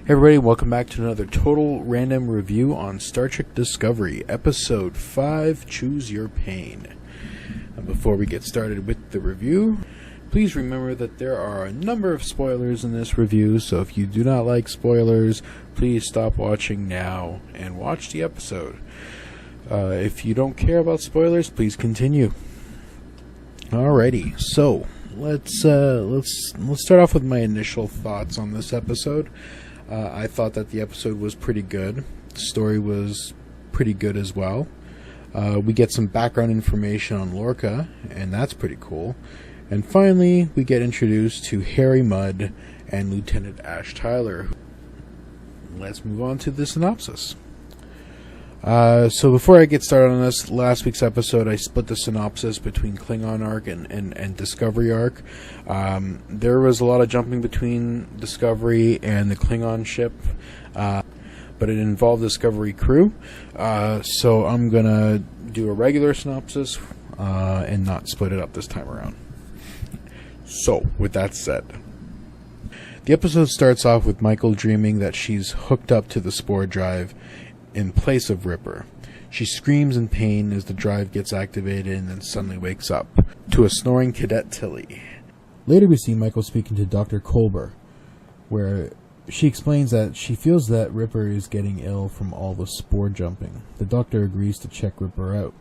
Hey everybody, welcome back to another total random review on Star Trek Discovery, Episode 5, Choose Your Pain. And before we get started with the review, please remember that there are a number of spoilers in this review, so if you do not like spoilers, please stop watching now and watch the episode. If you don't care about spoilers, please continue. Alrighty, so let's start off with my initial thoughts on this episode. I thought that the episode was pretty good. The story was pretty good as well. We get some background information on Lorca, and that's pretty cool. And finally, we get introduced to Harry Mudd and Lieutenant Ash Tyler. Let's move on to the synopsis. So before I get started on this, last week's episode, I split the synopsis between Klingon arc and Discovery arc. There was a lot of jumping between Discovery and the Klingon ship, but it involved Discovery crew. So I'm going to do a regular synopsis and not split it up this time around. So, with that said, the episode starts off with Michael dreaming that she's hooked up to the spore drive in place of Ripper. She screams in pain as the drive gets activated and then suddenly wakes up to a snoring Cadet Tilly. Later we see Michael speaking to Dr. Kolber, where she explains that she feels that Ripper is getting ill from all the spore jumping. The doctor agrees to check Ripper out.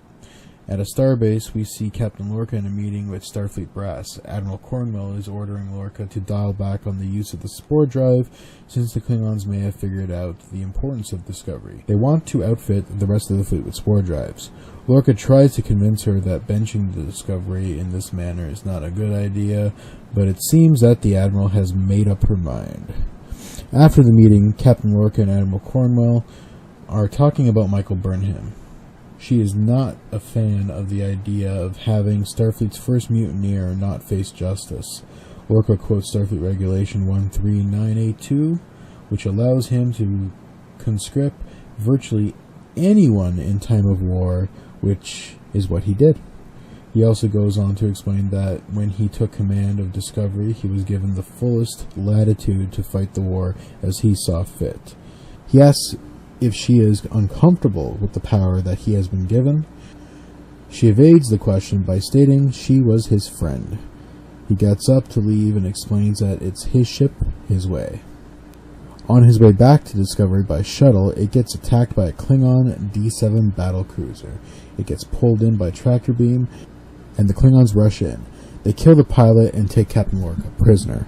At a starbase, we see Captain Lorca in a meeting with Starfleet brass. Admiral Cornwell is ordering Lorca to dial back on the use of the spore drive, since the Klingons may have figured out the importance of Discovery. They want to outfit the rest of the fleet with spore drives. Lorca tries to convince her that benching the Discovery in this manner is not a good idea, but it seems that the Admiral has made up her mind. After the meeting, Captain Lorca and Admiral Cornwell are talking about Michael Burnham. She is not a fan of the idea of having Starfleet's first mutineer not face justice. Lorca quotes Starfleet Regulation 13982, which allows him to conscript virtually anyone in time of war, which is what he did. He also goes on to explain that when he took command of Discovery, he was given the fullest latitude to fight the war as he saw fit. He asks if she is uncomfortable with the power that he has been given. She evades the question by stating she was his friend. He gets up to leave and explains that it's his ship, his way. On his way back to Discovery by shuttle, it gets attacked by a Klingon D-7 battlecruiser. It gets pulled in by tractor beam, and the Klingons rush in. They kill the pilot and take Captain Lorca prisoner.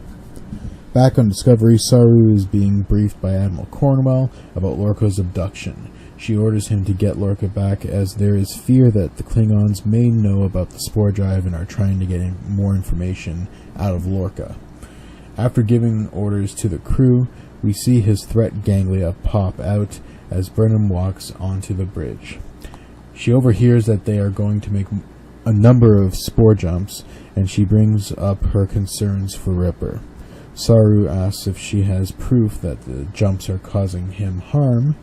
Back on Discovery, Saru is being briefed by Admiral Cornwell about Lorca's abduction. She orders him to get Lorca back, as there is fear that the Klingons may know about the spore drive and are trying to get more information out of Lorca. After giving orders to the crew, we see his threat ganglia pop out as Burnham walks onto the bridge. She overhears that they are going to make a number of spore jumps, and she brings up her concerns for Ripper. Saru asks if she has proof that the jumps are causing him harm,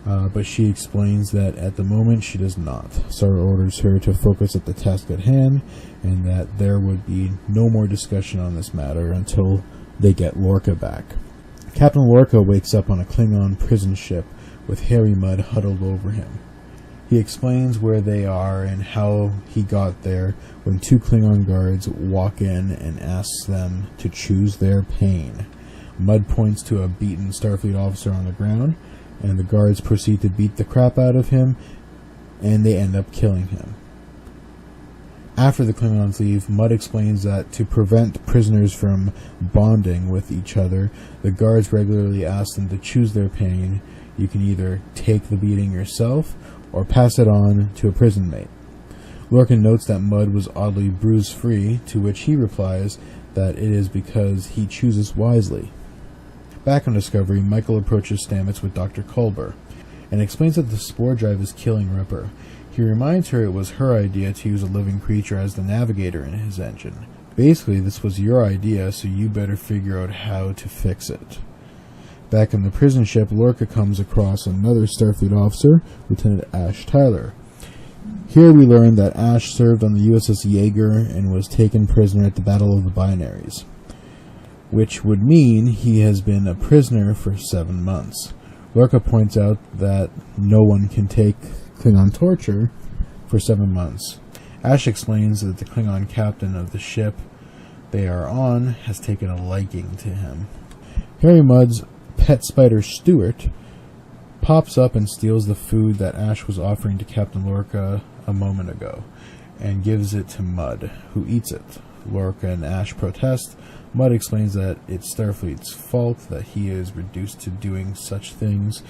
but she explains that at the moment she does not. Saru orders her to focus at the task at hand, and that there would be no more discussion on this matter until they get Lorca back. Captain Lorca wakes up on a Klingon prison ship with Harry Mudd huddled over him. He explains where they are and how he got there when two Klingon guards walk in and asks them to choose their pain. Mudd points to a beaten Starfleet officer on the ground, and the guards proceed to beat the crap out of him, and they end up killing him. After the Klingons leave, Mudd explains that to prevent prisoners from bonding with each other, the guards regularly ask them to choose their pain. You can either take the beating yourself, or pass it on to a prison mate. Lorca notes that Mudd was oddly bruise-free, to which he replies that it is because he chooses wisely. Back on Discovery, Michael approaches Stamets with Dr. Kolber, and explains that the spore drive is killing Ripper. He reminds her it was her idea to use a living creature as the navigator in his engine. Basically, this was your idea, so you better figure out how to fix it. Back on the prison ship, Lorca comes across another Starfleet officer, Lieutenant Ash Tyler. Here we learn that Ash served on the USS Jaeger and was taken prisoner at the Battle of the Binaries. which would mean he has been a prisoner for 7 months. Lorca points out that no one can take Klingon torture for 7 months. Ash explains that the Klingon captain of the ship they are on has taken a liking to him. Harry Mudd's pet spider Stuart pops up and steals the food that Ash was offering to Captain Lorca a moment ago, and gives it to Mudd, who eats it. Lorca and Ash protest. Mudd explains that it's Starfleet's fault that he is reduced to doing such things.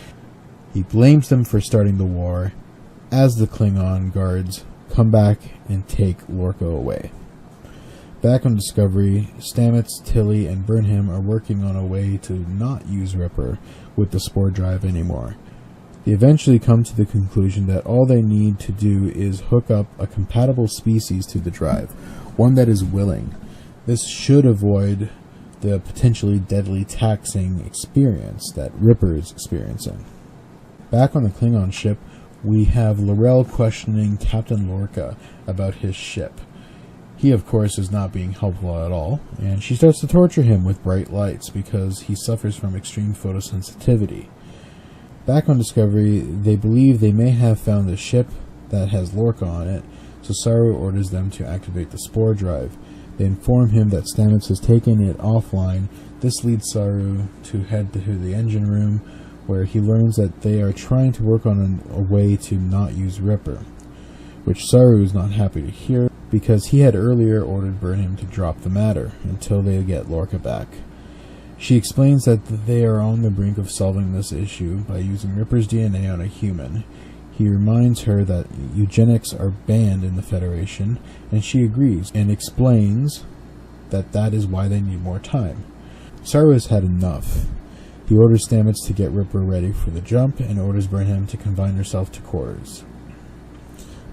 He blames them for starting the war, as the Klingon guards come back and take Lorca away. Back on Discovery, Stamets, Tilly, and Burnham are working on a way to not use Ripper with the spore drive anymore. They eventually come to the conclusion that all they need to do is hook up a compatible species to the drive, one that is willing. This should avoid the potentially deadly taxing experience that Ripper is experiencing. Back on the Klingon ship, we have L'Rell questioning Captain Lorca about his ship. He, of course, is not being helpful at all, and she starts to torture him with bright lights because he suffers from extreme photosensitivity. Back on Discovery, they believe they may have found a ship that has Lorca on it, so Saru orders them to activate the spore drive. They inform him that Stamets has taken it offline. This leads Saru to head to the engine room, where he learns that they are trying to work on a way to not use Ripper, which Saru is not happy to hear, because he had earlier ordered Burnham to drop the matter until they get Lorca back. She explains that they are on the brink of solving this issue by using Ripper's DNA on a human. He reminds her that eugenics are banned in the Federation, and she agrees, and explains that that is why they need more time. Saru has had enough. He orders Stamets to get Ripper ready for the jump, and orders Burnham to confine herself to quarters.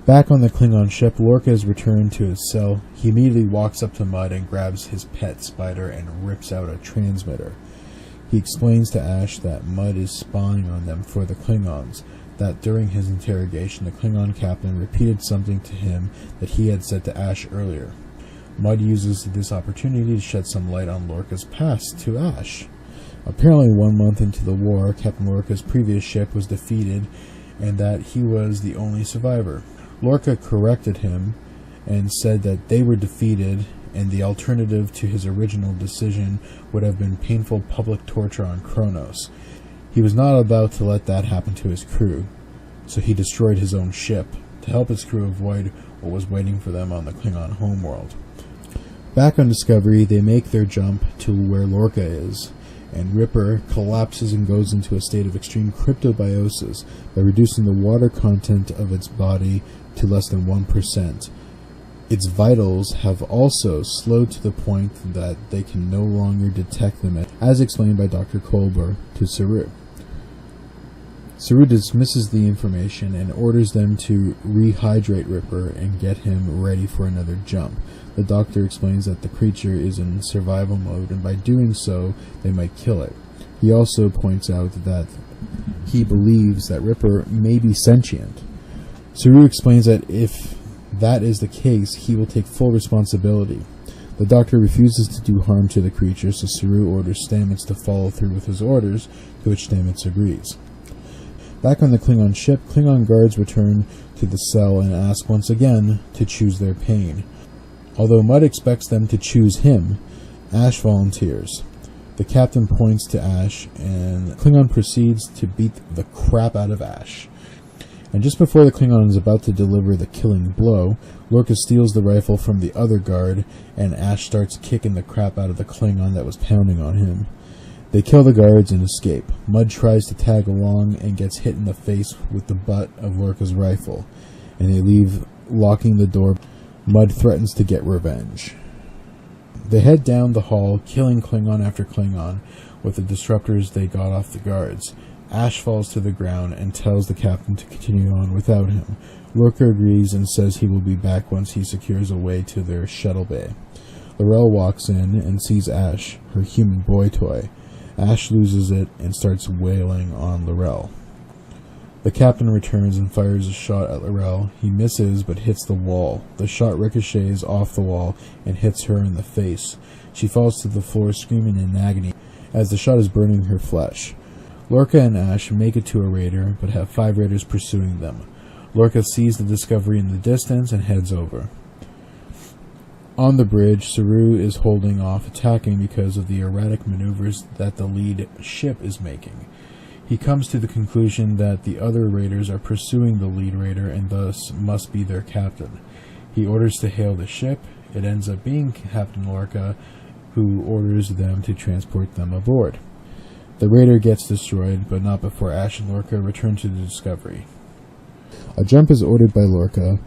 Back on the Klingon ship, Lorca is returned to his cell. He immediately walks up to Mudd and grabs his pet spider and rips out a transmitter. He explains to Ash that Mudd is spying on them for the Klingons, that during his interrogation the Klingon captain repeated something to him that he had said to Ash earlier. Mudd uses this opportunity to shed some light on Lorca's past to Ash. Apparently 1 month into the war, Captain Lorca's previous ship was defeated, and that he was the only survivor. Lorca corrected him and said that they were defeated, and the alternative to his original decision would have been painful public torture on Kronos. He was not about to let that happen to his crew, so he destroyed his own ship to help his crew avoid what was waiting for them on the Klingon homeworld. Back on Discovery, they make their jump to where Lorca is, and Ripper collapses and goes into a state of extreme cryptobiosis by reducing the water content of its body to less than 1%. Its vitals have also slowed to the point that they can no longer detect them, as explained by Dr. Kolber to Saru. Saru dismisses the information and orders them to rehydrate Ripper and get him ready for another jump. The doctor explains that the creature is in survival mode, and by doing so, they might kill it. He also points out that he believes that Ripper may be sentient. Saru explains that if that is the case, he will take full responsibility. The doctor refuses to do harm to the creature, so Saru orders Stamets to follow through with his orders, to which Stamets agrees. Back on the Klingon ship, Klingon guards return to the cell and ask once again to choose their pain. Although Mudd expects them to choose him, Ash volunteers. The captain points to Ash, and Klingon proceeds to beat the crap out of Ash. And just before the Klingon is about to deliver the killing blow, Lorca steals the rifle from the other guard, and Ash starts kicking the crap out of the Klingon that was pounding on him. They kill the guards and escape. Mudd tries to tag along and gets hit in the face with the butt of Lorca's rifle, and they leave, locking the door. Mudd threatens to get revenge. They head down the hall, killing Klingon after Klingon with the disruptors they got off the guards. Ash falls to the ground and tells the captain to continue on without him. Lorca agrees and says he will be back once he secures a way to their shuttle bay. L'Rell walks in and sees Ash, her human boy toy. Ash loses it and starts wailing on L'Rell. The captain returns and fires a shot at Laurel. He misses but hits the wall. The shot ricochets off the wall and hits her in the face. She falls to the floor screaming in agony as the shot is burning her flesh. Lorca and Ash make it to a raider but have 5 raiders pursuing them. Lorca sees the Discovery in the distance and heads over. On the bridge, Saru is holding off attacking because of the erratic maneuvers that the lead ship is making. He comes to the conclusion that the other raiders are pursuing the lead raider and thus must be their captain. He orders to hail the ship. It ends up being Captain Lorca, who orders them to transport them aboard. The raider gets destroyed, but not before Ash and Lorca return to the Discovery. A jump is ordered by Lorca.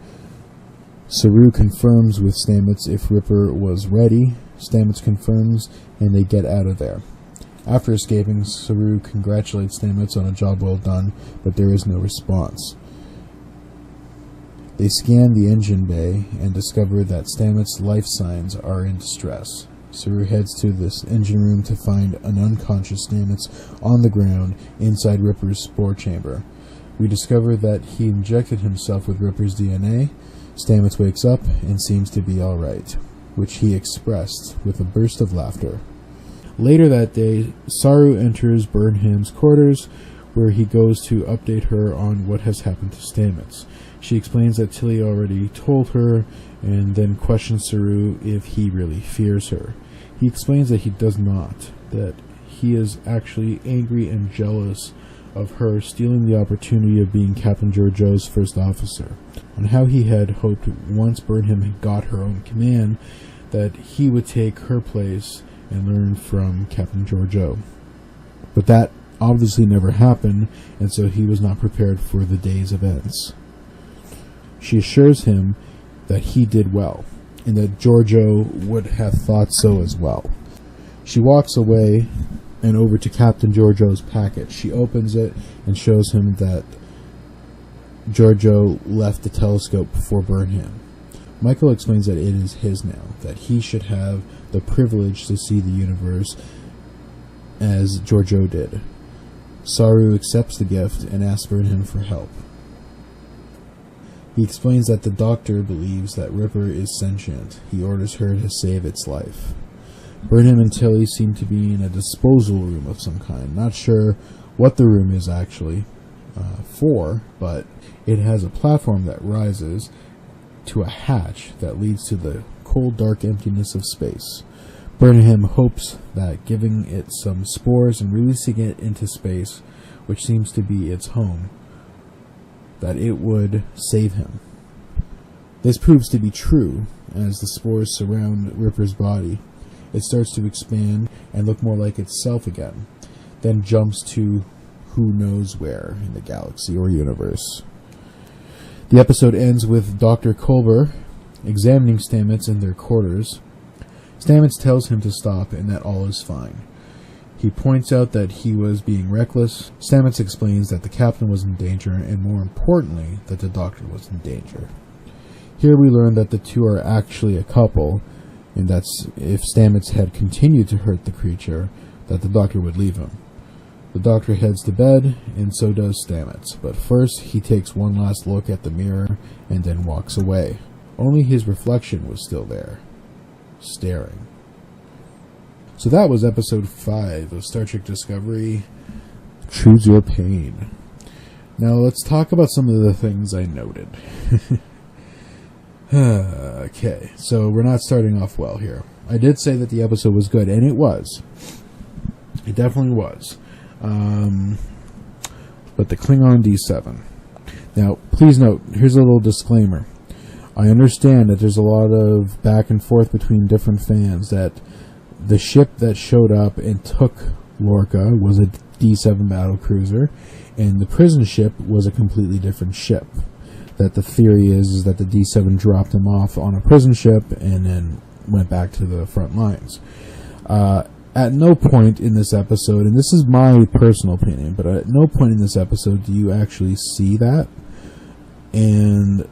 Saru confirms with Stamets if Ripper was ready. Stamets confirms, and they get out of there. After escaping, Saru congratulates Stamets on a job well done, but there is no response. They scan the engine bay and discover that Stamets' life signs are in distress. Saru heads to this engine room to find an unconscious Stamets on the ground inside Ripper's spore chamber. We discover that he injected himself with Ripper's DNA. Stamets wakes up and seems to be alright, which he expressed with a burst of laughter. Later that day, Saru enters Burnham's quarters, where he goes to update her on what has happened to Stamets. She explains that Tilly already told her, and then questions Saru if he really fears her. He explains that he does not, that he is actually angry and jealous of her stealing the opportunity of being Captain Georgiou's first officer, and how he had hoped once Burnham got her own command that he would take her place and learn from Captain Georgiou. But that obviously never happened, and so he was not prepared for the day's events. She assures him that he did well, and that Georgiou would have thought so as well. She walks away and over to Captain Georgiou's package. She opens it and shows him that Georgiou left the telescope before Burnham. Michael explains that it is his now, that he should have the privilege to see the universe as Georgiou did. Saru accepts the gift and asks Burnham for help. He explains that the doctor believes that Ripper is sentient. He orders her to save its life. Burnham and Tilly seem to be in a disposal room of some kind. Not sure what the room is actually for, but it has a platform that rises to a hatch that leads to the cold, dark emptiness of space. Burnham hopes that giving it some spores and releasing it into space, which seems to be its home, that it would save him. This proves to be true as the spores surround Ripper's body. It starts to expand and look more like itself again, then jumps to who knows where in the galaxy or universe. The episode ends with Dr. Culber examining Stamets in their quarters. Stamets tells him to stop and that all is fine. He points out that he was being reckless. Stamets explains that the captain was in danger, and more importantly, that the doctor was in danger. Here we learn that the two are actually a couple, and that's if Stamets had continued to hurt the creature, that the doctor would leave him. The doctor heads to bed, and so does Stamets, but first he takes one last look at the mirror and then walks away. Only his reflection was still there, staring. So that was episode 5 of Star Trek Discovery, Choose Your Pain. Now let's talk about some of the things I noted. Okay, so we're not starting off well here. I did say that the episode was good, and it was. It definitely was. But the Klingon D7. Now, please note, here's a little disclaimer. I understand that there's a lot of back and forth between different fans that the ship that showed up and took Lorca was a D7 battlecruiser, and the prison ship was a completely different ship. That the theory is that the D7 dropped him off on a prison ship and then went back to the front lines. At no point in this episode, and this is my personal opinion, but at no point in this episode do you actually see that. And,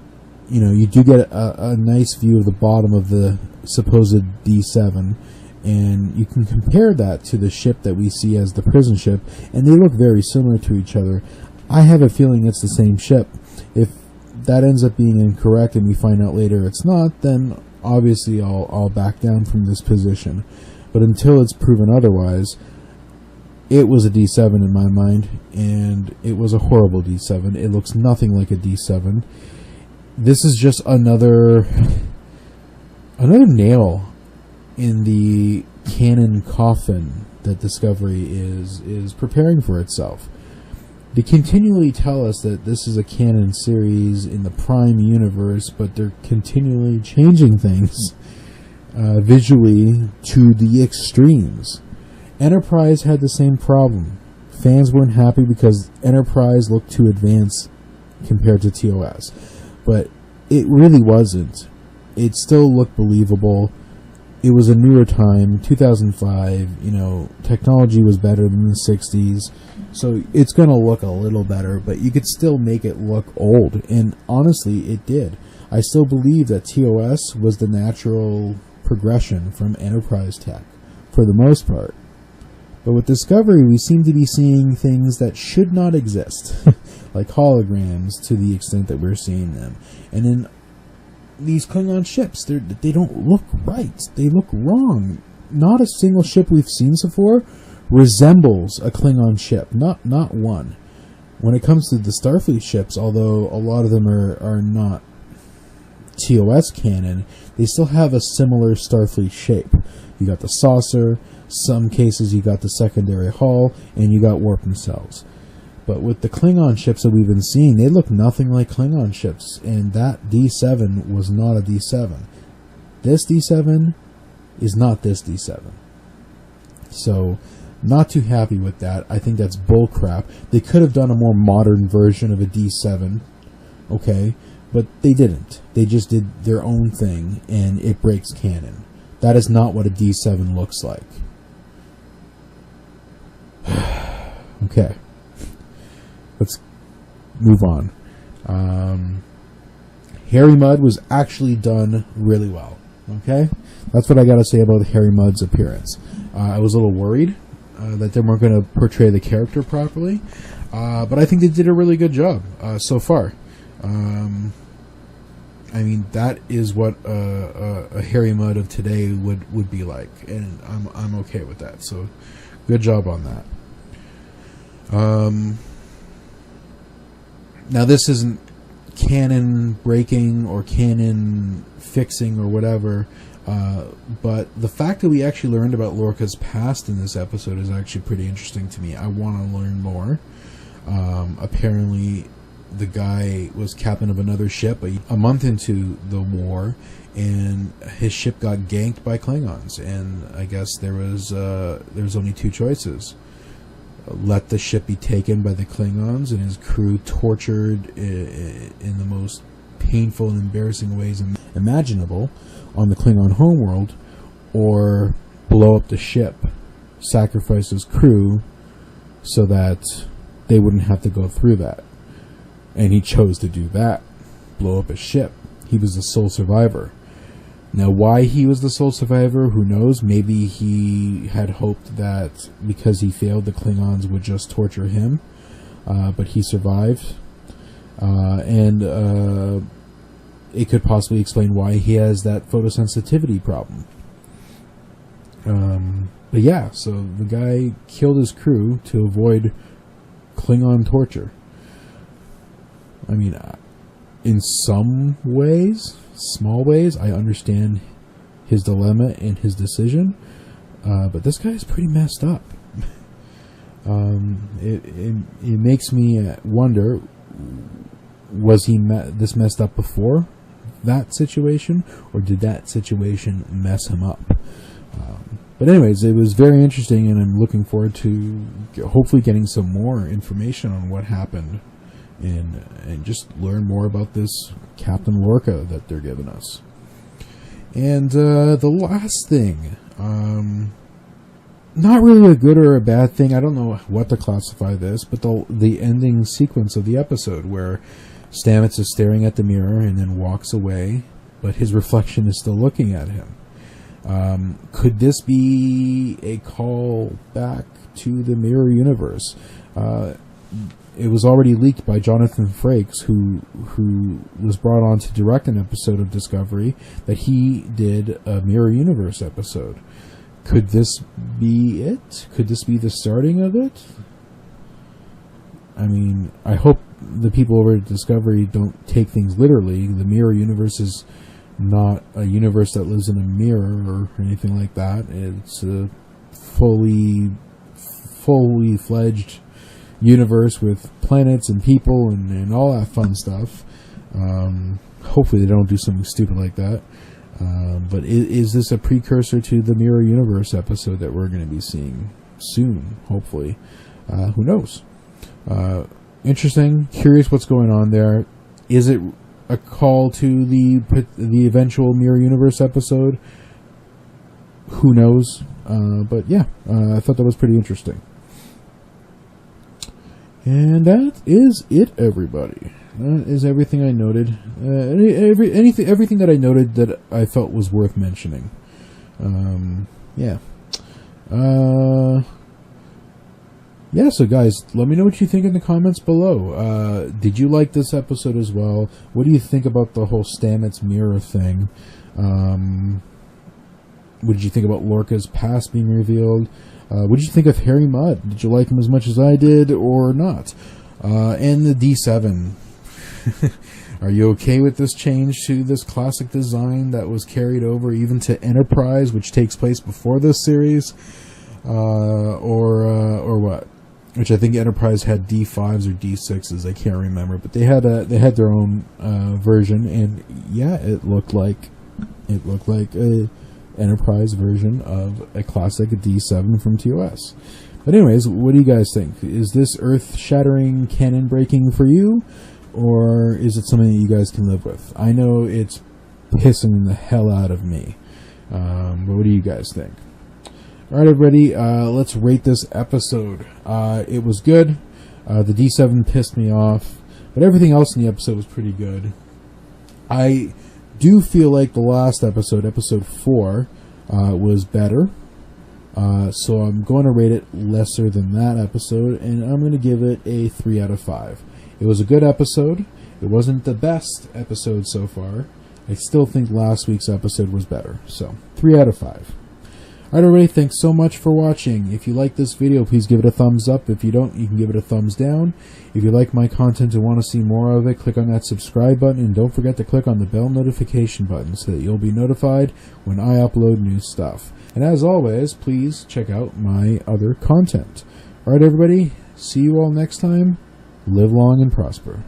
you know, you do get a nice view of the bottom of the supposed D7, and you can compare that to the ship that we see as the prison ship, and they look very similar to each other. I have a feeling it's the same ship. If that ends up being incorrect and we find out later it's not, then obviously I'll back down from this position. But until it's proven otherwise, it was a D7 in my mind, and it was a horrible D7. It looks nothing like a D7. This is just another nail in the canon coffin that Discovery is preparing for itself. They continually tell us that this is a canon series in the Prime universe, but they're continually changing things visually to the extremes. Enterprise had the same problem. Fans weren't happy because Enterprise looked too advanced compared to TOS. But it really wasn't. It still looked believable. It was a newer time, 2005, technology was better than the 60s. So it's going to look a little better, but you could still make it look old. And honestly, it did. I still believe that TOS was the natural progression from Enterprise tech, for the most part. But with Discovery, we seem to be seeing things that should not exist, like holograms to the extent that we're seeing them. And in these Klingon ships, they don't look right. They look wrong. Not a single ship we've seen so far resembles a Klingon ship. Not one. When it comes to the Starfleet ships, although a lot of them are not TOS canon, they still have a similar Starfleet shape. You got the saucer, some cases you got the secondary hull, and you got warp nacelles. But with the Klingon ships that we've been seeing, they look nothing like Klingon ships, and that D7 was not a D7. This D7 is not this D7. So, not too happy with that. I think that's bullcrap. They could have done a more modern version of a D7, okay, but they didn't. They just did their own thing, and it breaks canon. That is not what a D7 looks like. Okay. Let's move on. Harry Mudd was actually done really well. Okay? That's what I gotta say about Harry Mudd's appearance. I was a little worried that they weren't going to portray the character properly, but I think they did a really good job so far. I mean, that is what a Harry Mudd of today would be like, and I'm okay with that. So, good job on that. Now, this isn't canon breaking or canon fixing or whatever, but the fact that we actually learned about Lorca's past in this episode is actually pretty interesting to me. I want to learn more. Apparently, the guy was captain of another ship a month into the war, and his ship got ganked by Klingons, and I guess there was only two choices. Let the ship be taken by the Klingons and his crew tortured in the most painful and embarrassing ways imaginable on the Klingon homeworld, or blow up the ship, sacrifice his crew so that they wouldn't have to go through that. And he chose to do that, blow up a ship. He was the sole survivor. Now, why he was the sole survivor, who knows? Maybe he had hoped that because he failed, the Klingons would just torture him. But he survived. And it could possibly explain why he has that photosensitivity problem. But yeah, so the guy killed his crew to avoid Klingon torture. I mean, in some ways, small ways, I understand his dilemma and his decision, but this guy is pretty messed up. It makes me wonder, was he this messed up before that situation, or did that situation mess him up? But anyways, it was very interesting, and I'm looking forward to hopefully getting some more information on what happened, and just learn more about this Captain Lorca that they're giving us. And the last thing, not really a good or a bad thing, I don't know what to classify this, but the ending sequence of the episode where Stamets is staring at the mirror and then walks away, but his reflection is still looking at him. Could this be a call back to the mirror universe? it was already leaked by Jonathan Frakes, who was brought on to direct an episode of Discovery, that he did a Mirror Universe episode. Could this be it? Could this be the starting of it? I mean, I hope the people over at Discovery don't take things literally. The Mirror Universe is not a universe that lives in a mirror or anything like that. It's a fully fledged universe with planets and people and all that fun stuff. Hopefully they don't do something stupid like that. But is this a precursor to the Mirror Universe episode that we're going to be seeing soon, hopefully? Who knows? Interesting. Curious what's going on there. Is it a call to the eventual Mirror Universe episode? Who knows? But yeah, I thought that was pretty interesting. And that is it, everybody. That is everything I noted. Everything that I noted that I felt was worth mentioning. Yeah. Yeah, so guys, let me know what you think in the comments below. Did you like this episode as well? What do you think about the whole Stamets mirror thing? What did you think about Lorca's past being revealed? What did you think of Harry Mudd? Did you like him as much as I did or not? And the D7. Are you okay with this change to this classic design that was carried over even to Enterprise, which takes place before this series? Or what? Which I think Enterprise had D5s or D6s, I can't remember, but they had their own version, and yeah, it looked like a Enterprise version of a classic D7 from TOS. But anyways, what do you guys think? Is this earth-shattering, canon-breaking for you, or is it something that you guys can live with? I know it's pissing the hell out of me, but what do you guys think? Alright, everybody, let's rate this episode. It was good. The D7 pissed me off, but everything else in the episode was pretty good. I do feel like the last episode, episode 4, was better. So I'm going to rate it lesser than that episode, and I'm going to give it a 3 out of 5. It was a good episode. It wasn't the best episode so far. I still think last week's episode was better. So, 3 out of 5. Alright, everybody, thanks so much for watching. If you like this video, please give it a thumbs up. If you don't, you can give it a thumbs down. If you like my content and want to see more of it, click on that subscribe button, and don't forget to click on the bell notification button so that you'll be notified when I upload new stuff. And as always, please check out my other content. Alright, everybody, see you all next time. Live long and prosper.